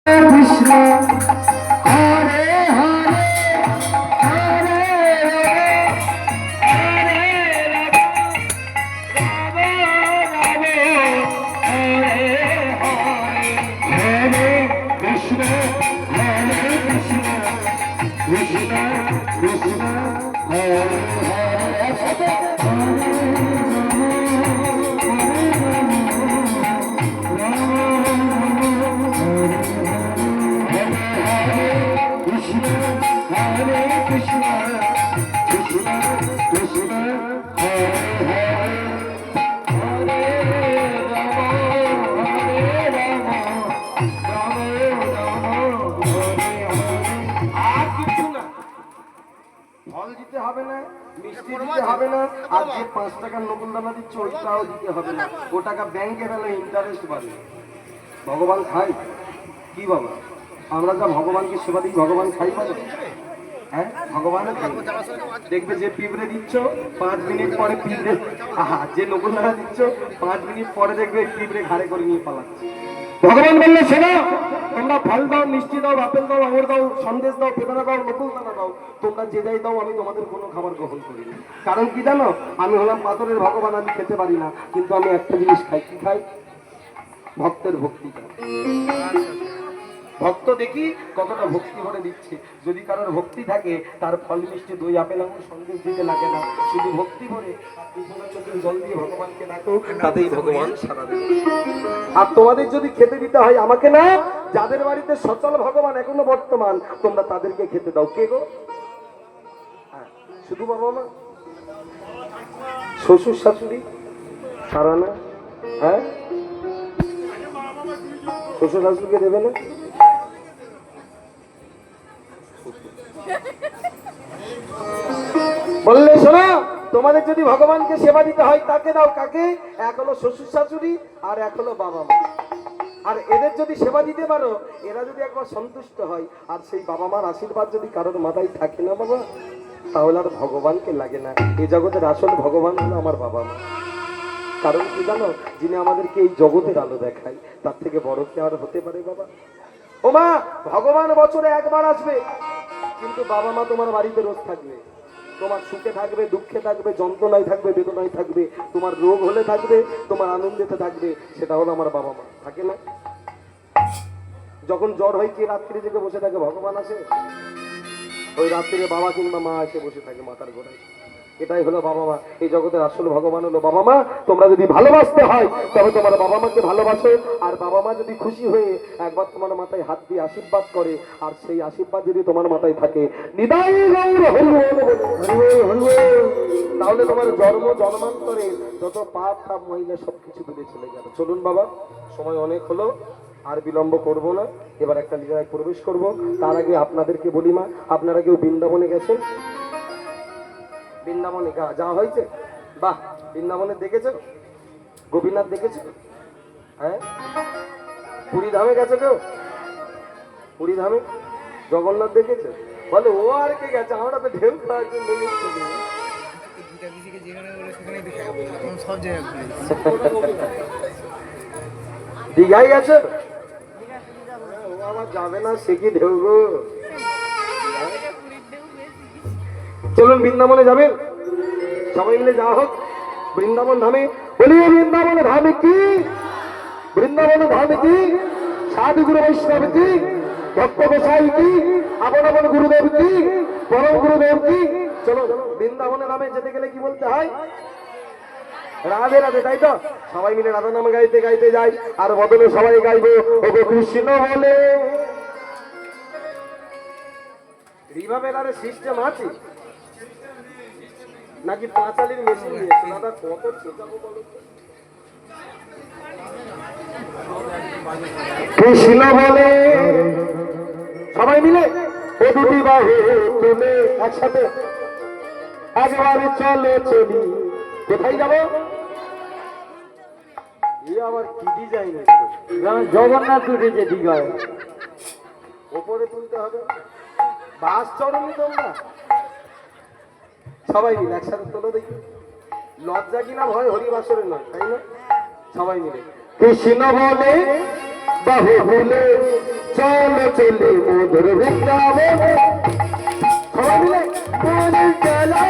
কৃষ্ণ হরে হরে হরে হরে রাম রাম হরে হরে হরে কৃষ্ণ হরে কৃষ্ণ কৃষ্ণ কৃষ্ণ হরে হরে হবে না। আর যে 5 টাকার নকুল দানা দিচ্ছে ওইটাও দিতে হবে না, ও টাকা ব্যাংকে ফেলে ইন্টারেস্ট বাড়বে। ভগবান খাই কি বাবা? আমরা যা ভগবানকে সেবা দিই ভগবান খাই বলে? হ্যাঁ, ভগবান দেখবে যে পিঁপড়ে দিচ্ছ 5 মিনিট পরে পিঁপড়ে, যে নকুল দানা দিচ্ছ 5 মিনিট পরে দেখবে পিঁপড়ে ঘাড়ে করে নিয়ে পালাচ্ছে। ভগবান বললে শোনো, তোমরা ফল দাও, মিষ্টি দাও, আপেল দাও, আঙুর দাও, সন্দেশ দাও, পেয়ারা দাও, নকুল দানা দাও, তোমরা যে যাই দাও আমি তোমাদের কোনো খাবার গ্রহণ করি না। কারণ কি জানো? আমি হলাম পাথরের ভগবান, আমি খেতে পারি না, কিন্তু আমি একটা জিনিস খাই। কি খাই? ভক্তের ভক্তি খাই। ভক্ত দেখি কতটা ভক্তি ভরে দিচ্ছে। যদি কারোর ভক্তি থাকে তার ফল মিষ্টি দই আপেল আঙুর সন্দেশ দিতে লাগে না, শুধু ভক্তি ভরে চোখের জল দিয়ে ভগবানকে ডাকো, তাতেই ভগবান সাড়া দেবে। আর তোমাদের যদি খেতে দিতে হয় আমাকে না, যাদের বাড়িতে সচল ভগবান এখনো বর্তমান তোমরা তাদেরকে খেতে দাও। কে গো? শুধু বাবা মা, শ্বশুর শাশুড়ি সারা না? হ্যাঁ, শ্বশুর শাশুড়িকে দেবে না? বললে শোনো, তোমাদের যদি ভগবানকে সেবা দিতে হয় তাকে দাও। কাকে? এক হলো শ্বশুর শাশুড়ি আর এক হলো বাবা মা। আর এদের যদি সেবা দিতে পারো, এরা যদি একবার সন্তুষ্ট হয়, আর সেই বাবা মার আশীর্বাদ যদি কারোর মাথায় থাকে না বাবা, তাহলে আর ভগবানকে লাগে না। এই জগতের আসল ভগবান হলো আমার বাবা মা। কারণ কি জানো? যিনি আমাদেরকে এই জগতের আলো দেখায়, তার থেকে বড় কি আর হতে পারে বাবা? ও মা, ভগবান বছরে একবার আসবে, কিন্তু বাবা মা তোমার বাড়িতে রোজ থাকবে। তোমার সুখে থাকবে, দুঃখে থাকবে, যন্ত্রণায় থাকবে, বেদনায় থাকবে, তোমার রোগ হলে থাকবে, তোমার আনন্দেতে থাকবে। সেটা হলো আমার বাবা মা। থাকে না? যখন জ্বর হয়, কে রাত্রি জেগে বসে থাকে? ভগবান আসে। ওই রাত্রিরে বাবা কিংবা মা এসে বসে থাকে মাথার গোড়ায়। এটাই হলো বাবা মা। এই জগতের আসল ভগবান হলো বাবা মা। তোমরা যদি ভালোবাসতে হয় তবে তোমার বাবা মাকে ভালোবাসো। আর বাবা মা যদি খুশি হয়ে একবার তোমার মাথায় হাত দিয়ে আশীর্বাদ করে, আর সেই আশীর্বাদ যদি তোমার মাথায় থাকে, তাহলে তোমার জন্মান্তরে যত পাপ তাপ মহিলা সবকিছু দূরে চলে যাবে। চলুন বাবা, সময় অনেক হলো, আর বিলম্ব করব না। এবার একটা লীলায় প্রবেশ করব। তার আগে আপনাদেরকে বলি মা, আপনারা কেউ বৃন্দাবনে গেছেন? বৃন্দাবনে যাওয়া হয়েছে? বাহ, বৃন্দাবনে দেখেছো? গোপীনাথ দেখেছো? হ্যাঁ, পুরী ধামে গেছো কেউ? পুরী ধামে জগন্নাথ দেখেছো? বলে ও আর কে গেছে, আমরা তো ঢেউ খাওয়ার জন্য গেছি। দীঘায় গেছো? ও আমার যাবে না, সে কি ঢেউ গো। চলুন বৃন্দাবনে যাবেন, সবাই মিলে যাওয়া হোক বৃন্দাবন ধামে। বলিয়ে বৃন্দাবন ধামে কি, বৃন্দাবন ধামে কি, সাধু গুরু বৈষ্ণব কি, ভক্ত গোসাই কি, আপন আপন গুরুদেব কি, পরম গুরুদেব কি। চলো, বৃন্দাবনের নামে যেতে গেলে কি বলতে হয়? রাধে রাধে, তাই তো? সবাই মিলে রাধা নাম গাইতে গাইতে যাই, আর বদলে সবাই গাইবো ওগো কৃষ্ণ বলে। রিভাবেলারে সিস্টেম আছে নাকি পাঁচালির মেশিন দিয়েছে? দাদা কত শেখাবো বলো? কৃষ্ণ বলে সবাই মিলে ও দুটি বাহু তুলে একসাথে একবারে চলে চলি। কোথায় যাবো? আবার কি ডিজাইন? জগন্নাথ উঠেছে দীঘায়, ওপরে তুলতে হবে। বাস চড়নি তোমরা? সবাই মিলে একসাথে তোলো দেখি। লজ্জা কিনা ভয় হরিবাসরের নয়, তাই না? সবাই মিলে কৃষ্ণ বলে বাহু ভুলে চল চলে মধুর বৃন্দাবনে সবাই মিলে মনের জ্বালা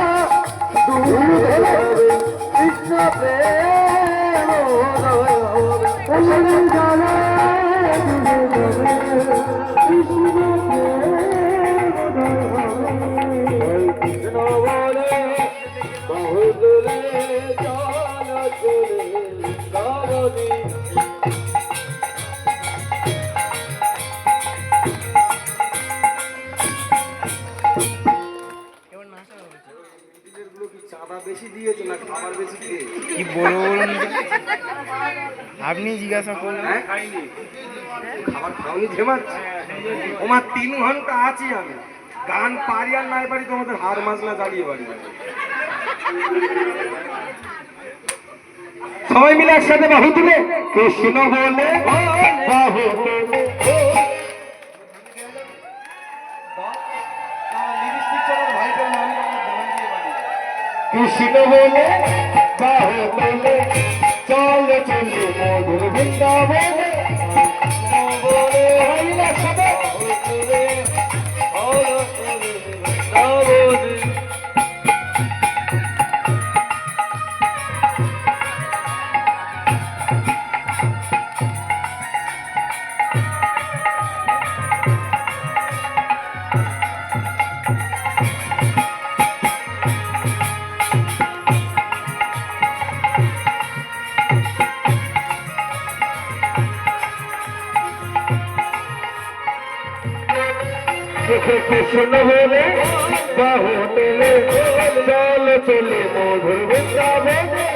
দূর হবে কৃষ্ণ প্রেম উদয় হবে মনের জ্বালা কৃষ্ণ প্রেম কৃষ্ণ বলে বহুদূরে চল চলে বৃন্দাবনে। বেশি দিয়েছে না খাবার বেশি দিয়েছে কি বলুন আপনি জিজ্ঞাসা করলেন। খাবার খাওনি ঘেমাচ্ছে তোমার 3 ঘন্টা আছি আমি গান পারি আর নাই পারি তোমাদের হার মাসলা জ্বালিয়ে পারি সবাই মিলে একসাথে বাহু তুলে কৃষ্ণ বলে বাহু তুলে কৃষ্ণ বলে বাহু তুলে চল চলে মধুর বৃন্দাবনে বলে হইলা সবে তুলে কৃষ্ণ বলে বাহু তুলে চল চলে মধুর বৃন্দাবনে